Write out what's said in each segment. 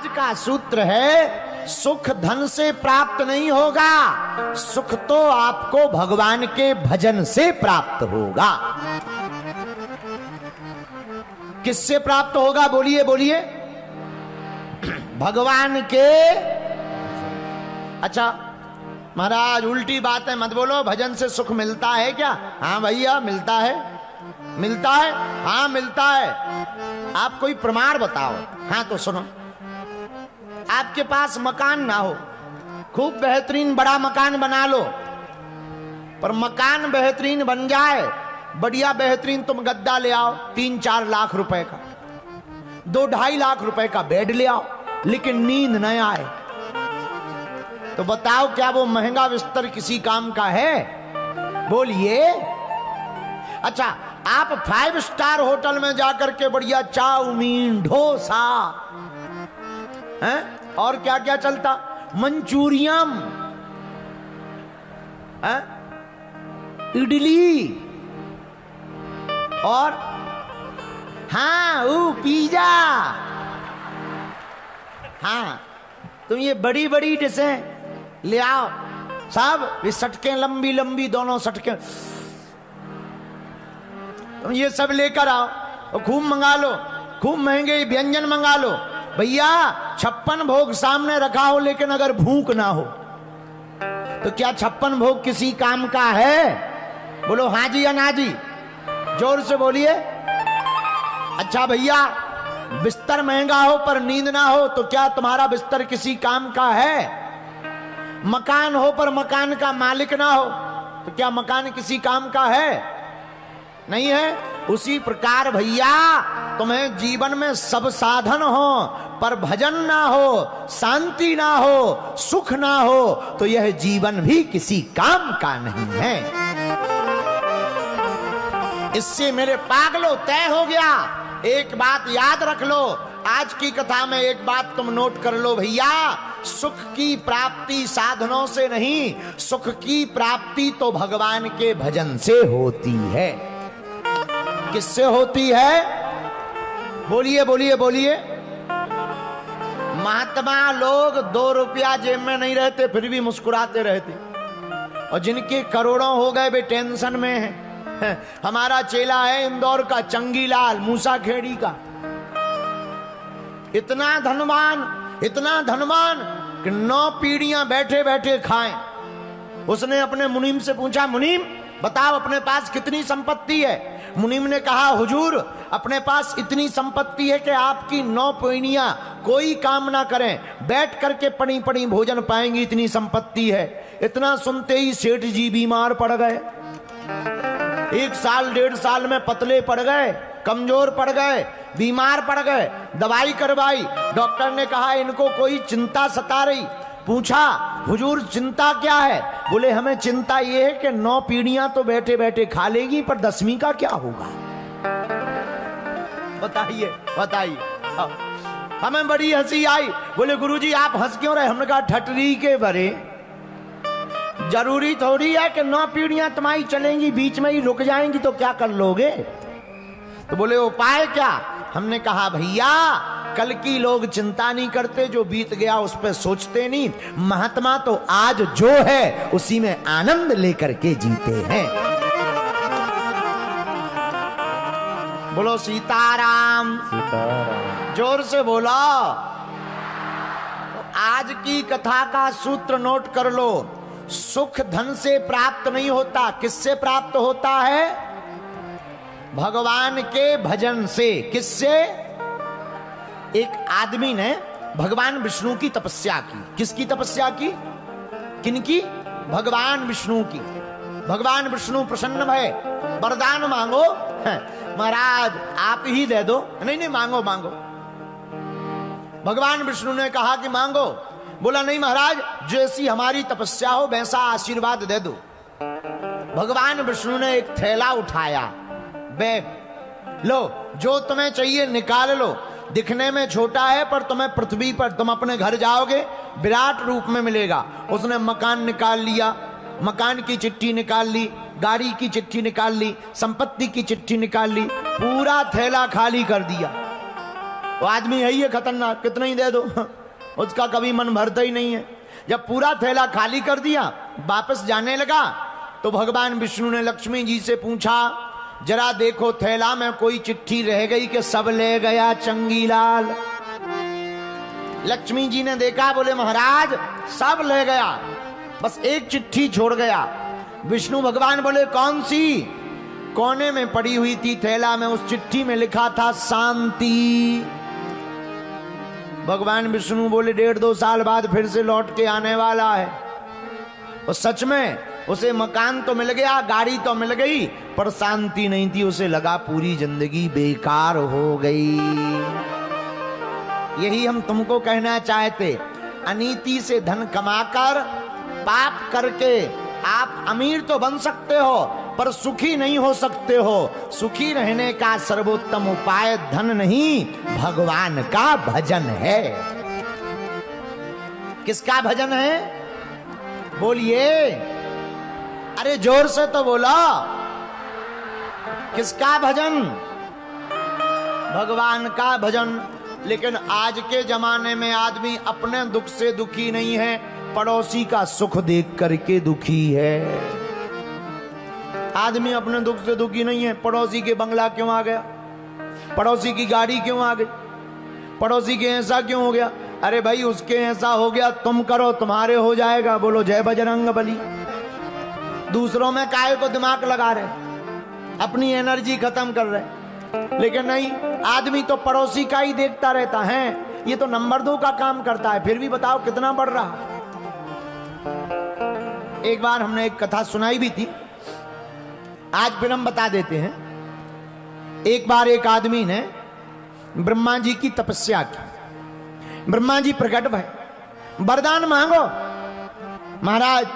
आज का सूत्र है, सुख धन से प्राप्त नहीं होगा, सुख तो आपको भगवान के भजन से प्राप्त होगा। किससे प्राप्त होगा? बोलिए बोलिए। भगवान के। अच्छा महाराज उल्टी बात है मत बोलो, भजन से सुख मिलता है क्या? हाँ भैया मिलता है। मिलता है? हाँ मिलता है। आप कोई प्रमाण बताओ। हाँ तो सुनो, आपके पास मकान ना हो, खूब बेहतरीन बड़ा मकान बना लो, पर मकान बेहतरीन बन जाए, बढ़िया बेहतरीन तुम गद्दा ले आओ 3-4 लाख रुपए का, 2-2.5 लाख रुपए का बेड ले आओ, लेकिन नींद न आए, तो बताओ क्या वो महंगा बिस्तर किसी काम का है? बोलिए। अच्छा आप 5 स्टार होटल में जाकर के बढ़िया चाउमीन, डोसा हैं, और क्या क्या चलता, मंचूरियन, इडली, और हाँ वो पिज्जा, हाँ तुम ये बड़ी बड़ी डिशें ले आओ, सब ये सटके लंबी लंबी दोनों सटके, तुम ये सब लेकर आओ और खूब मंगा लो, खूब महंगे व्यंजन मंगा लो। भैया 56 भोग सामने रखा हो, लेकिन अगर भूख ना हो तो क्या 56 भोग किसी काम का है? बोलो हाँ जी या ना जी, जोर से बोलिए। अच्छा भैया बिस्तर महंगा हो पर नींद ना हो तो क्या तुम्हारा बिस्तर किसी काम का है? मकान हो पर मकान का मालिक ना हो तो क्या मकान किसी काम का है? नहीं है। उसी प्रकार भैया तुम्हें जीवन में सब साधन हो पर भजन ना हो, शांति ना हो, सुख ना हो तो यह जीवन भी किसी काम का नहीं है। इससे मेरे पागलों तय हो गया। एक बात याद रख लो, आज की कथा में एक बात तुम नोट कर लो भैया, सुख की प्राप्ति साधनों से नहीं, सुख की प्राप्ति तो भगवान के भजन से होती है। किससे होती है? बोलिए बोलिए बोलिए। महात्मा लोग 2 रुपया जेब में नहीं रहते फिर भी मुस्कुराते रहते, और जिनके करोड़ों हो गए वे टेंशन में हैं। हमारा चेला है इंदौर का चंगीलाल मूसाखेड़ी का, इतना धनवान कि 9 पीढ़ियां बैठे बैठे खाएं। उसने अपने मुनीम से पूछा, मुनीम बताओ अपने पास कितनी संपत्ति है? मुनीम ने कहा, हुजूर अपने पास इतनी संपत्ति है कि आपकी 9 पीढ़ियां कोई काम ना करें, बैठ करके पड़ी पड़ी भोजन पाएंगी, इतनी संपत्ति है। इतना सुनते ही सेठ जी बीमार पड़ गए। 1 साल 1.5 साल में पतले पड़ गए, कमजोर पड़ गए, बीमार पड़ गए। दवाई करवाई, डॉक्टर ने कहा इनको कोई चिंता सता रही। पूछा, हुजूर चिंता क्या है? बोले हमें चिंता ये है कि 9 पीढ़ियां तो बैठे बैठे खा लेगी, पर 10वीं का क्या होगा? बताइए बताइए। हमें बड़ी हंसी आई। बोले गुरुजी आप हंस क्यों रहे? हमने कहा ठटरी के भरे, जरूरी थोड़ी है कि 9 पीढ़ियां तुम्हारी चलेंगी, बीच में ही रुक जाएंगी तो क्या कर लोगे? तो बोले उपाय क्या? हमने कहा भैया कल की लोग चिंता नहीं करते, जो बीत गया उस पर सोचते नहीं। महात्मा तो आज जो है उसी में आनंद लेकर के जीते हैं। बोलो सीताराम। सीताराम जोर से बोलो। तो आज की कथा का सूत्र नोट कर लो, सुख धन से प्राप्त नहीं होता, किससे प्राप्त होता है? भगवान के भजन से। किससे? एक आदमी ने भगवान विष्णु की तपस्या की। किसकी तपस्या की? किनकी? भगवान विष्णु की। भगवान विष्णु प्रसन्न भय, वरदान मांगो। महाराज आप ही दे दो। नहीं नहीं मांगो मांगो। भगवान विष्णु ने कहा कि मांगो। बोला नहीं महाराज जैसी हमारी तपस्या हो वैसा आशीर्वाद दे दो। भगवान विष्णु ने एक थैला उठाया, बैग, लो जो तुम्हें चाहिए निकाल लो। दिखने में छोटा है पर तुम्हें पृथ्वी पर तुम अपने घर जाओगे विराट रूप में मिलेगा। उसने मकान निकाल लिया, मकान की चिट्ठी निकाल ली, गाड़ी की चिट्ठी निकाल ली, संपत्ति की चिट्ठी निकाल ली, पूरा थैला खाली कर दिया। वो आदमी है ही है खतरनाक, कितना ही दे दो उसका कभी मन भरता ही नहीं है। जब पूरा थैला खाली कर दिया, वापस जाने लगा, तो भगवान विष्णु ने लक्ष्मी जी से पूछा, जरा देखो थैला में कोई चिट्ठी रह गई कि सब ले गया चंगीलाल। लक्ष्मी जी ने देखा, बोले महाराज सब ले गया, बस एक चिट्ठी छोड़ गया। विष्णु भगवान बोले कौन सी? कोने में पड़ी हुई थी थैला में, उस चिट्ठी में लिखा था शांति। भगवान विष्णु बोले 1.5-2 साल बाद फिर से लौट के आने वाला है। और सच में उसे मकान तो मिल गया, गाड़ी तो मिल गई, पर शांति नहीं थी। उसे लगा पूरी जिंदगी बेकार हो गई। यही हम तुमको कहना चाहते, अनीति से धन कमाकर पाप करके आप अमीर तो बन सकते हो, पर सुखी नहीं हो सकते हो। सुखी रहने का सर्वोत्तम उपाय धन नहीं, भगवान का भजन है। किसका भजन है? बोलिए, अरे जोर से तो बोला। किसका भजन? भगवान का भजन। लेकिन आज के जमाने में आदमी अपने दुख से दुखी नहीं है, पड़ोसी का सुख देख करके दुखी है। आदमी अपने दुख से दुखी नहीं है। पड़ोसी के बंगला क्यों आ गया, पड़ोसी की गाड़ी क्यों आ गई, पड़ोसी के ऐसा क्यों हो गया? अरे भाई उसके ऐसा हो गया, तुम करो तुम्हारे हो जाएगा। बोलो जय बजरंग बली। दूसरों में काहे को दिमाग लगा रहे, अपनी एनर्जी खत्म कर रहे। लेकिन नहीं, आदमी तो पड़ोसी का ही देखता रहता है। ये तो नंबर 2 का काम करता है, फिर भी बताओ कितना बढ़ रहा। एक बार हमने एक कथा सुनाई भी थी, आज फिर हम बता देते हैं। एक बार एक आदमी ने ब्रह्मा जी की तपस्या की। ब्रह्मा जी प्रकट भय, वरदान मांगो महाराज,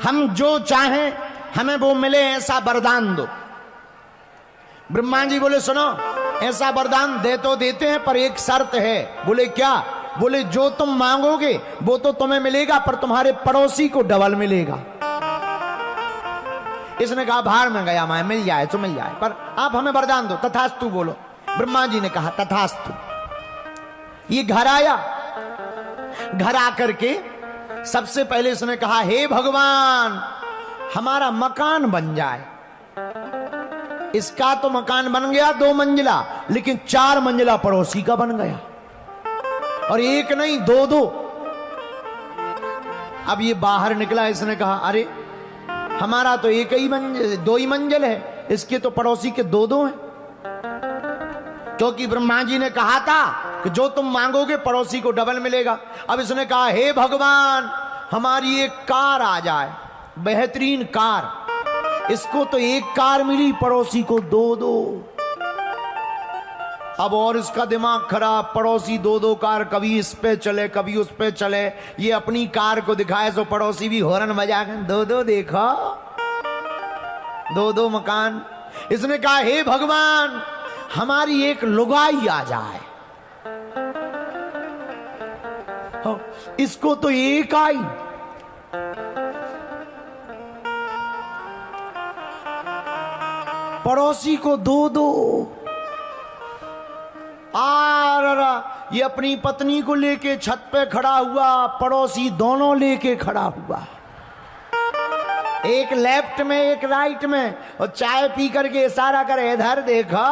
हम जो चाहें हमें वो मिले, ऐसा वरदान दो। ब्रह्मा जी बोले सुनो, ऐसा वरदान दे तो देते हैं, पर एक शर्त है। बोले क्या? बोले जो तुम मांगोगे वो तो तुम्हें मिलेगा, पर तुम्हारे पड़ोसी को डबल मिलेगा। इसने कहा बाहर में गया, मैं मिल जाए तो मिल जाए, पर आप हमें वरदान दो। तथास्तु बोलो। ब्रह्मा जी ने कहा तथास्तु। ये घर आया, घर आकर के सबसे पहले इसने कहा, हे भगवान हमारा मकान बन जाए। इसका तो मकान बन गया 2 मंजिला, लेकिन 4 मंजिला पड़ोसी का बन गया, और एक नहीं 2-2। अब ये बाहर निकला, इसने कहा अरे हमारा तो एक ही मंजिल, 2 ही मंजिल है, इसके तो पड़ोसी के 2-2 हैं। क्योंकि ब्रह्मा जी ने कहा था कि जो तुम मांगोगे पड़ोसी को डबल मिलेगा। अब इसने कहा हे भगवान हमारी एक कार आ जाए, बेहतरीन कार। इसको तो एक कार मिली, पड़ोसी को 2-2। अब और इसका दिमाग खराब, पड़ोसी 2-2 कार, कभी इस पे चले कभी उस पे चले। ये अपनी कार को दिखाए तो पड़ोसी भी हॉर्न बजा कर 2-2 देखो, 2-2 मकान। इसने कहा हे भगवान हमारी एक लुगाई आ जाए। इसको तो एक आई, पड़ोसी को 2-2। ये अपनी पत्नी को लेके छत पे खड़ा हुआ, पड़ोसी दोनों लेके खड़ा हुआ, एक लेफ्ट में एक राइट में, और चाय पी करके इशारा करे इधर देखा।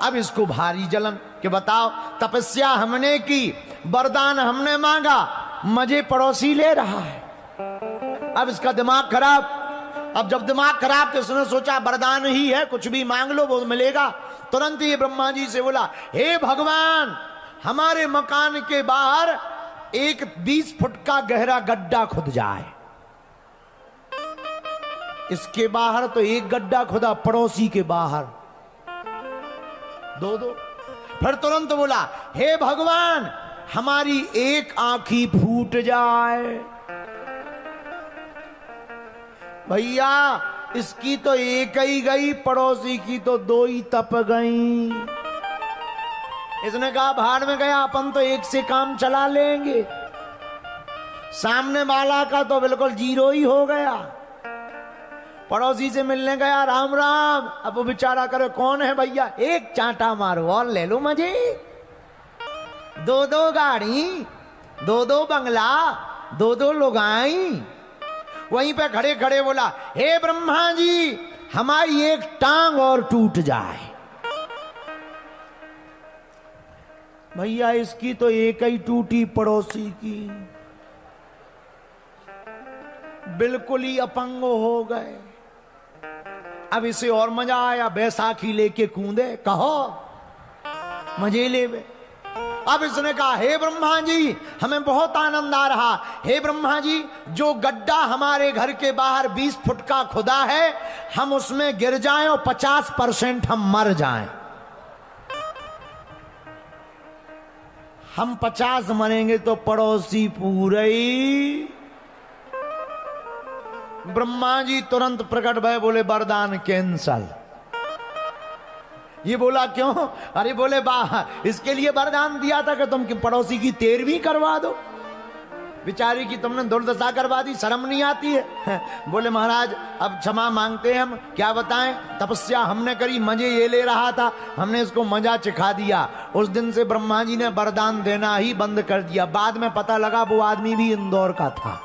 अब इसको भारी जलन कि बताओ तपस्या हमने की, वरदान हमने मांगा, मजे पड़ोसी ले रहा है। अब इसका दिमाग खराब। अब जब दिमाग खराब तो उसने सोचा वरदान ही है, कुछ भी मांग लो वो मिलेगा। तुरंत ये ब्रह्मा जी से बोला हे भगवान हमारे मकान के बाहर एक 20 फुट का गहरा गड्ढा खुद जाए। इसके बाहर तो एक गड्ढा खुदा, पड़ोसी के बाहर 2-2। फिर तुरंत बोला हे भगवान हमारी एक आंखी फूट जाए। भैया इसकी तो एक ही गई, पड़ोसी की तो 2 ही तप गई। इसने कहा भाड़ में गया, अपन तो एक से काम चला लेंगे, सामने वाला का तो बिल्कुल 0 ही हो गया। पड़ोसी से मिलने गया, राम राम। अब वो बेचारा करे कौन है भैया, एक चांटा मारो और ले लो मजे। दो दो गाड़ी, दो दो बंगला, दो दो लुगाई। वहीं पे खड़े खड़े बोला, हे ब्रह्मा जी हमारी एक टांग और टूट जाए। भैया इसकी तो एक ही टूटी, पड़ोसी की बिल्कुल ही अपंग हो गए। अब इसे और मजा आया, बैसाखी लेके कूदे, कहो मजे ले। अब इसने कहा, हे ब्रह्मा जी हमें बहुत आनंद आ रहा। हे ब्रह्मा जी जो गड्ढा हमारे घर के बाहर 20 फुट का खुदा है, हम उसमें गिर जाएं और 50% हम मर जाएं। हम 50 मरेंगे तो पड़ोसी पूरे ही। ब्रह्मा जी तुरंत प्रकट भय, बोले वरदान कैंसल। ये बोला क्यों? अरे बोले वाह, इसके लिए वरदान दिया था कि तुम पड़ोसी की 13वीं करवा दो। बेचारी की तुमने दुर्दशा करवा दी, शर्म नहीं आती है? बोले महाराज अब क्षमा मांगते हैं, हम क्या बताएं, तपस्या हमने करी, मजे ये ले रहा था, हमने इसको मजा चिखा दिया। उस दिन से ब्रह्मा जी ने वरदान देना ही बंद कर दिया। बाद में पता लगा वो आदमी भी इंदौर का था।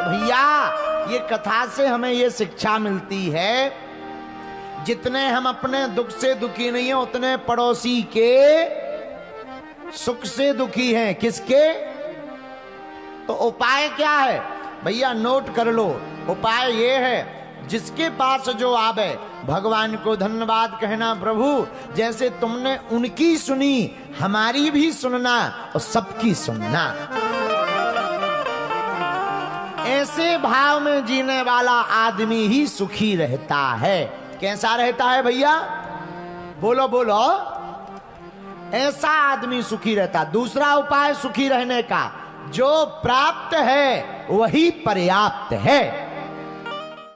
भैया ये कथा से हमें ये शिक्षा मिलती है, जितने हम अपने दुख से दुखी नहीं है, उतने पड़ोसी के सुख से दुखी हैं। किसके? तो उपाय क्या है भैया, नोट कर लो। उपाय ये है, जिसके पास जो आवे भगवान को धन्यवाद कहना। प्रभु जैसे तुमने उनकी सुनी, हमारी भी सुनना और सबकी सुनना। ऐसे भाव में जीने वाला आदमी ही सुखी रहता है। कैसा रहता है भैया? बोलो बोलो। ऐसा आदमी सुखी रहता। दूसरा उपाय सुखी रहने का, जो प्राप्त है वही पर्याप्त है।